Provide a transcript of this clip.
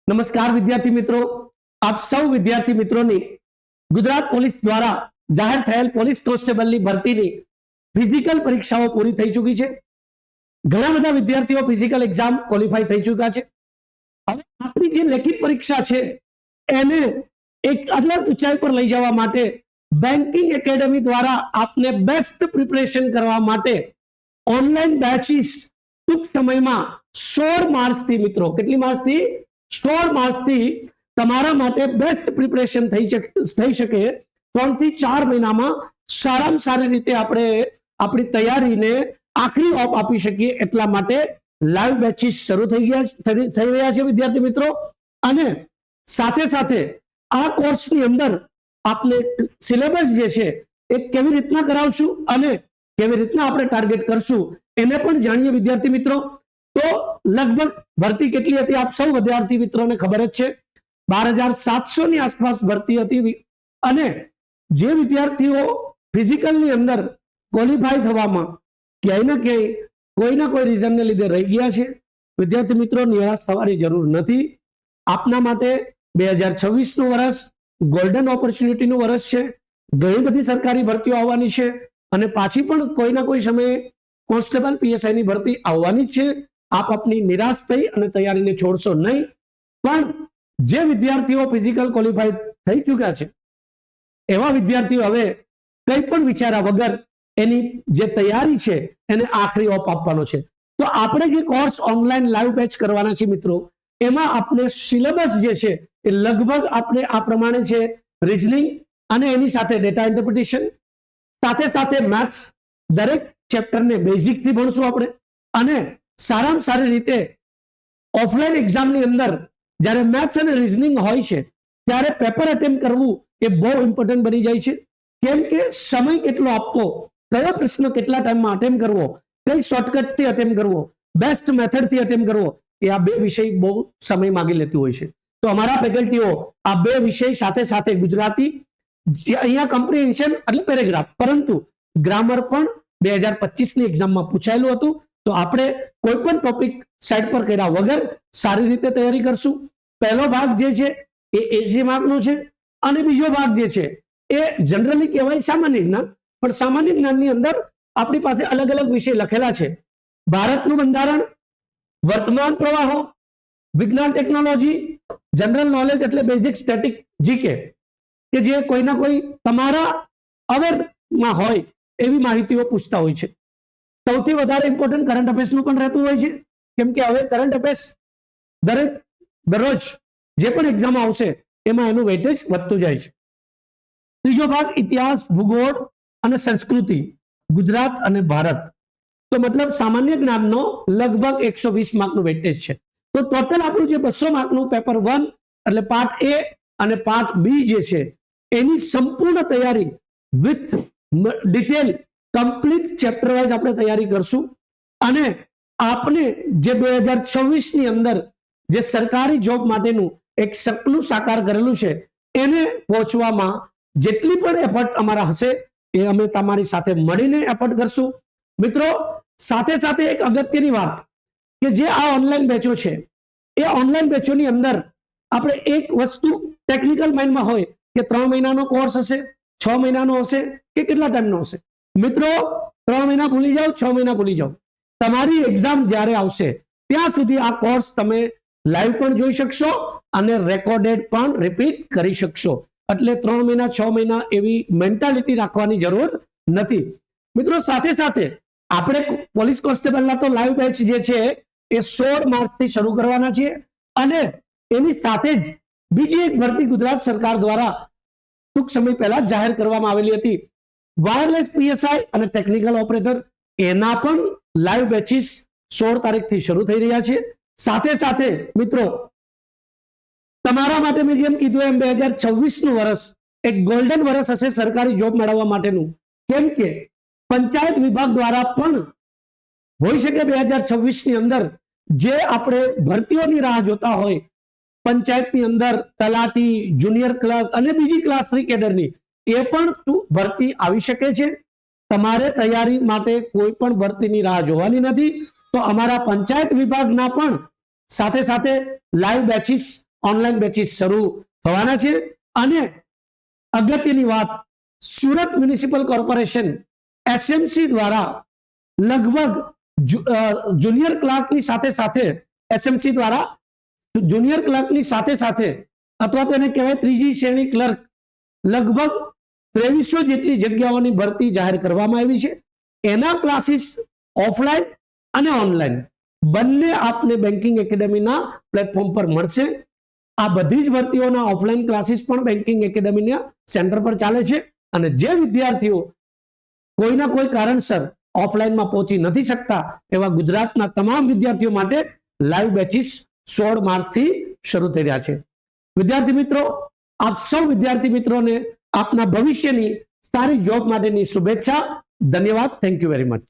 નમસ્કાર વિદ્યાર્થી મિત્રો, આપ સૌ વિદ્યાર્થી મિત્રોની ગુજરાત પોલીસ દ્વારા જાહેર થયેલ પોલીસ કોન્સ્ટેબલની ભરતીની ફિઝિકલ પરીક્ષાઓ પૂરી થઈ ચૂકી છે। ઘણા બધા વિદ્યાર્થીઓ ફિઝિકલ એક્ઝામ ક્વોલિફાઈ થઈ ચૂક્યા છે। હવે આપણી જે લેખિત પરીક્ષા છે એને એક અલગ ઊંચાઈ પર લઈ જવા માટે બેન્કિંગ એકેડમી દ્વારા આપને બેસ્ટ પ્રિપરેશન કરવા માટે ઓનલાઈન બેચીસ ટૂંક સમયમાં 16 માર્ચથી મિત્રો, કેટલી માર્ચથી? 16 માર્ચથી તમારા માટે બેસ્ટ પ્રિપરેશન થઈ શકે 3 થી 4 મહિનામાં સારામાં સારી રીતે આપણે આપણી તૈયારીને આખરી ઓપ આપી શકીએ એટલા માટે લાઈવ બેચીસ શરૂ થઈ રહ્યા છે વિદ્યાર્થી મિત્રો। અને સાથે સાથે આ કોર્સની અંદર આપને સિલેબસ જે છે એ કેવી રીતના કરાવશું અને કેવી રીતના આપણે ટાર્ગેટ કરશું એને પણ જાણીએ વિદ્યાર્થી મિત્રો। તો લગભગ ભરતી કેટલી હતી આપ સૌ વિદ્યાર્થી મિત્રોને ખબર જ છે, 12,700 ની આસપાસ ભરતી હતી। અને જે વિદ્યાર્થીઓ ફિઝિકલની અંદર ક્વોલિફાઈ થવામાં ક્યાંય ના ક્યાંય કોઈના કોઈ રીઝનને લીધે રહી ગયા છે, વિદ્યાર્થી મિત્રો નિરાશ થવાની જરૂર નથી। આપના માટે 2026 નું વર્ષ ગોલ્ડન ઓપોર્ચ્યુનિટીનું વર્ષ છે। ઘણી બધી સરકારી ભરતીઓ આવવાની છે અને પાછી પણ કોઈના કોઈ સમયે કોન્સ્ટેબલ પીએસઆઈ ની ભરતી આવવાની છે। આપ આપની નિરાશ થઈ અને તૈયારીને છોડશો નહીં। પણ જે વિદ્યાર્થીઓ ફિઝિકલ ક્વોલિફાઈ થઈ ચૂક્યા છે એવા વિદ્યાર્થીઓ હવે કંઈ પણ વિચાર્યા વગર એની જે તૈયારી છે એને આખરી ઓપ આપવાનો છે। તો આપણે જે કોર્સ ઓનલાઈન લાઈવ બેચ કરવાના છે મિત્રો, એમાં આપણે સિલેબસ જે છે એ લગભગ આપણે આ પ્રમાણે છે: રીઝનિંગ અને એની સાથે ડેટા ઇન્ટરપ્રિટેશન, સાથે સાથે મેથ્સ, દરેક ચેપ્ટરને બેઝિક થી ભણશું આપણે। અને સારામાં સારી રીતે ઓફલાઈન એક્ઝામની અંદર જ્યારે મેથ્સ અને રીઝનિંગ હોય છે ત્યારે પેપર અટેમ્પ્ટ કરવું એ બહુ ઇમ્પોર્ટન્ટ બની જાય છે। કેમ કે સમય કેટલો આપવો, કયો પ્રશ્ન કેટલા ટાઈમમાં અટેમ્પ્ટ કરવો, કઈ શોર્ટકટથી અટેમ્પ્ટ કરવો, બેસ્ટ મેથડથી અટેમ્પ્ટ કરવો, એ આ બે વિષય બહુ સમય માંગી લેતું હોય છે। તો અમારા ફેકલ્ટીઓ આ બે વિષય સાથે સાથે ગુજરાતી, અહીંયા કમ્પ્રિહેન્શન એટલે પેરેગ્રાફ, પરંતુ ગ્રામર પણ 2025 ની એક્ઝામમાં પૂછાયેલું હતું। તો આપણે કોઈ પણ ટોપિક સાઈડ પર કર્યા વગર સારી રીતે તૈયારી કરશું। પહેલો ભાગ જે છે એ 80 માર્કનો છે અને બીજો ભાગ જે છે એ જનરલી કહેવાય સામાન્ય જ્ઞાન, પણ સામાન્ય જ્ઞાનની અંદર આપણી પાસે અલગ અલગ વિષય લખેલા છે: ભારતનું બંધારણ, વર્તમાન પ્રવાહો, વિજ્ઞાન ટેકનોલોજી, જનરલ નોલેજ એટલે બેઝિક સ્ટેટિક જીકે, કે જે કોઈના કોઈ તમારા અવેરમાં હોય એવી માહિતીઓ પૂછતા હોય છે। સૌથી વધારે ઇમ્પોર્ટન્ટ કરંટ અફેર્સનું પણ રહેતું હોય છે, કેમ કે હવે કરંટ અફેર્સ દરરોજ જે પણ એક્ઝામ આવશે એમાં એનું વેટેજ વધતું જાય છે। ત્રીજો ભાગ ઇતિહાસ, ભૂગોળ અને સંસ્કૃતિ, ગુજરાત અને ભારત। તો મતલબ સામાન્ય જ્ઞાનનો લગભગ 120 માર્કનું વેટેજ છે। તો ટોટલ આપણું જે 200 માર્કનું પેપર 1 એટલે પાર્ટ એ અને પાર્ટ બી જે છે એની સંપૂર્ણ તૈયારી with detail complete chapter wise આપણે તૈયારી કરશું। અને આપણે જે 2026 ની અંદર જે સરકારી જોબ માટેનું એક સપનું સાકાર કરેલું છે એને પહોંચવામાં જેટલી પણ એફર્ટ અમારા હશે એ અમે તમારી સાથે મળીને એફર્ટ કરશું। મિત્રો સાથે સાથે એક અગત્યની વાત કે જે આ ઓનલાઈન બેચો છે એ ઓનલાઈન બેચોની અંદર આપણે એક વસ્તુ ટેકનિકલ માઇન્ડમાં હોય કે 3 મહિનાનો કોર્સ હશે, 6 મહિનાનો હશે કે કેટલા ટાઈમનો હશે। મિત્રો 3 મહિના ભૂલી જાઓ, 6 મહિના ભૂલી જાઓ, તમારી એક્ઝામ જ્યારે આવશે ત્યાં સુધી આ કોર્સ તમે લાઈવ પણ જોઈ શકશો અને રેકોર્ડેડ પણ રિપીટ કરી શકશો। એટલે 3 મહિના 6 મહિના એવી મેન્ટાલિટી રાખવાની જરૂર નથી। મિત્રો સાથે સાથે આપણે પોલીસ કોન્સ્ટેબલના તો લાઈવ બેચ જે છે એ 16 માર્ચથી શરૂ કરવાના છીએ અને એની સાથે જ બીજી એક ભરતી ગુજરાત સરકાર દ્વારા ટૂંક સમય પહેલા જાહેર કરવામાં આવેલી હતી, વાયરલેસ પીએસઆઈ અને ટેકનિકલ ઓપરેટર, એના પણ લાઈવ બેચીસ 16 તારીખથી શરૂ થઈ રહ્યા છે। સાથે સાથે મિત્રો તમારા માટે મેં જેમ કીધું એમ 2026 નું વર્ષ એક ગોલ્ડન વર્ષ હશે સરકારી જોબ મેળવવા માટેનું, કેમ કે પંચાયત વિભાગ દ્વારા પણ હોઈ શકે 2026 ની અંદર જે આપણે ભરતીઓની રાહ જોતા હોય પંચાયતની અંદર તલાટી, જુનિયર ક્લર્ક અને બીજી ક્લાસ 3 કેડરની, એ પણ ભરતી આવી શકે છે। તમારે તૈયારી માટે કોઈ પણ ભરતીની રાહ જોવાની નથી। તો અમારા પંચાયત વિભાગના પણ સાથે સાથે લાઈવ બેચીસ ઓનલાઈન બેચીસ શરૂ થવાના છે. અને અગત્યની વાત, સુરત મ્યુનિસિપલ કોર્પોરેશન એસએમસી દ્વારા લગભગ જુનિયર ક્લાર્કની સાથે સાથે એસએમસી દ્વારા જુનિયર ક્લર્કની સાથે સાથે અથવા તો એને કહેવાય ત્રીજી શ્રેણી ક્લર્ક લગભગ 2300 જેટલી જગ્યાઓની ભરતી જાહેર કરવામાં આવી છે. એના ક્લાસીસ ઓફલાઈન અને ઓનલાઈન બંને આપને બેન્કિંગ એકેડેમીના પ્લેટફોર્મ પર મળશે. આ બધી જ ભરતીઓના ઓફલાઈન ક્લાસીસ પણ બેન્કિંગ એકેડેમીના સેન્ટર પર ચાલે છે. અને જે વિદ્યાર્થીઓ કોઈના કોઈ કારણસર ઓફલાઈનમાં પહોંચી નથી શકતા એવા ગુજરાતના તમામ વિદ્યાર્થીઓ માટે લાઈવ બેચીસ 16 માર્ચથી શરૂ થઈ રહ્યા છે. વિદ્યાર્થી મિત્રો, આપ સૌ વિદ્યાર્થી મિત્રોને આપના ભવિષ્યની સારી જોબ માટેની શુભેચ્છા. ધન્યવાદ. Thank you very much.